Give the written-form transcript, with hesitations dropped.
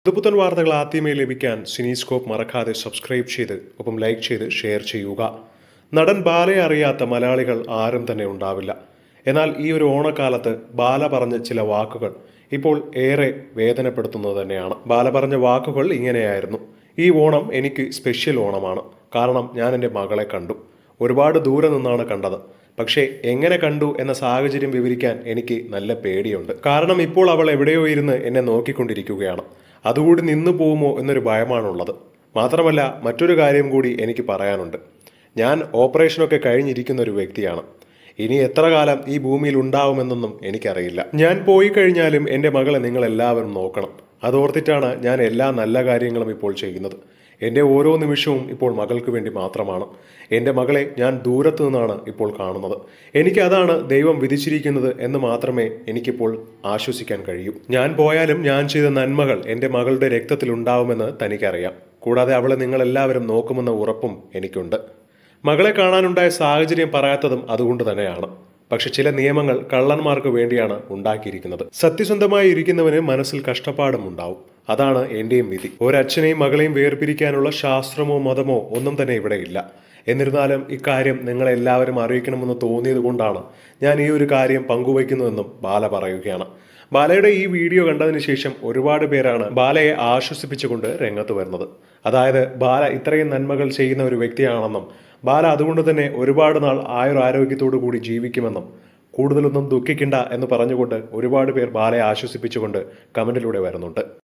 പുതുപുത്തൻ വാർത്തകൾ ആദ്യമേ ലഭിക്കാൻ സിനിസ്കോപ്പ് മറക്കാതെ സബ്സ്ക്രൈബ് ചെയ്ത് ഒപ്പം ലൈക്ക് ചെയ്ത് ഷെയർ ചെയ്യുക. നടൻ ബാലയെ അറിയാത്ത മലയാളികൾ ആരും തന്നെ ഉണ്ടാവില്ല. എന്നാൽ ഈ ഒരു ഓണക്കാലത്ത് ബാല പറഞ്ഞ ചില വാക്കുകൾ ഇപ്പോൾ ഏറെ വേദനപ്പെടുത്തുന്നത് തന്നെയാണ്. ബാല പറഞ്ഞ വാക്കുകൾ ഇങ്ങനെയായിരുന്നു: ഈ ഓണം എനിക്ക് സ്പെഷ്യൽ ഓണമാണ്. കാരണം ഞാൻ എൻ്റെ മകളെ കണ്ടു. ഒരുപാട് ദൂരെ നിന്നാണ് കണ്ടത്. പക്ഷേ എങ്ങനെ കണ്ടു എന്ന സാഹചര്യം വിവരിക്കാൻ എനിക്ക് നല്ല പേടിയുണ്ട്. കാരണം ഇപ്പോൾ അവൾ എവിടെയോ ഇരുന്ന് എന്നെ നോക്കിക്കൊണ്ടിരിക്കുകയാണ്. അതുകൂടി നിന്നു പോകുമോ എന്നൊരു ഭയമാണുള്ളത്. മാത്രമല്ല മറ്റൊരു കാര്യം കൂടി എനിക്ക് പറയാനുണ്ട്. ഞാൻ ഓപ്പറേഷനൊക്കെ കഴിഞ്ഞിരിക്കുന്ന ഒരു വ്യക്തിയാണ്. ഇനി എത്ര കാലം ഈ ഭൂമിയിൽ ഉണ്ടാവുമെന്നൊന്നും എനിക്കറിയില്ല. ഞാൻ പോയി കഴിഞ്ഞാലും എൻ്റെ മകളെ നിങ്ങളെല്ലാവരും നോക്കണം. അതോർത്തിട്ടാണ് ഞാൻ എല്ലാ നല്ല കാര്യങ്ങളും ഇപ്പോൾ ചെയ്യുന്നത്. എൻ്റെ ഓരോ നിമിഷവും ഇപ്പോൾ മകൾക്ക് വേണ്ടി മാത്രമാണ്. എൻ്റെ മകളെ ഞാൻ ദൂരത്തു നിന്നാണ് ഇപ്പോൾ കാണുന്നത്. എനിക്ക് അതാണ് ദൈവം വിധിച്ചിരിക്കുന്നത് എന്ന് മാത്രമേ എനിക്കിപ്പോൾ ആശ്വസിക്കാൻ കഴിയൂ. ഞാൻ പോയാലും ഞാൻ ചെയ്ത നന്മകൾ എൻ്റെ മകളുടെ രക്തത്തിൽ ഉണ്ടാവുമെന്ന് തനിക്കറിയാം. കൂടാതെ അവളെ നിങ്ങളെല്ലാവരും നോക്കുമെന്ന ഉറപ്പും എനിക്കുണ്ട്. മകളെ കാണാനുണ്ടായ സാഹചര്യം പറയാത്തതും അതുകൊണ്ട് തന്നെയാണ്. പക്ഷെ ചില നിയമങ്ങൾ കള്ളന്മാർക്ക് വേണ്ടിയാണ് ഉണ്ടാക്കിയിരിക്കുന്നത്. സത്യസന്ധമായി ഇരിക്കുന്നവന് മനസ്സിൽ കഷ്ടപ്പാടും ഉണ്ടാവും. അതാണ് എന്റെയും വിധി. ഒരച്ഛനെയും മകളെയും വേർപിരിക്കാനുള്ള ശാസ്ത്രമോ മതമോ ഒന്നും തന്നെ ഇവിടെ ഇല്ല. എന്നിരുന്നാലും ഇക്കാര്യം നിങ്ങളെല്ലാവരും അറിയിക്കണമെന്ന് തോന്നിയത് കൊണ്ടാണ് ഞാൻ ഈ ഒരു കാര്യം പങ്കുവയ്ക്കുന്നതെന്നും ബാല പറയുകയാണ്. ബാലയുടെ ഈ വീഡിയോ കണ്ടതിന് ശേഷം ഒരുപാട് പേരാണ് ബാലയെ ആശ്വസിപ്പിച്ചുകൊണ്ട് രംഗത്ത് വരുന്നത്. അതായത് ബാല ഇത്രയും നന്മകൾ ചെയ്യുന്ന ഒരു വ്യക്തിയാണെന്നും ബാല അതുകൊണ്ട് തന്നെ ഒരുപാട് നാൾ ആയുരാരോഗ്യത്തോടു കൂടി ജീവിക്കുമെന്നും കൂടുതലൊന്നും ദുഃഖിക്കണ്ട എന്ന് പറഞ്ഞുകൊണ്ട് ഒരുപാട് പേർ ബാലയെ ആശ്വസിപ്പിച്ചുകൊണ്ട് കമന്റിലൂടെ വരുന്നുണ്ട്.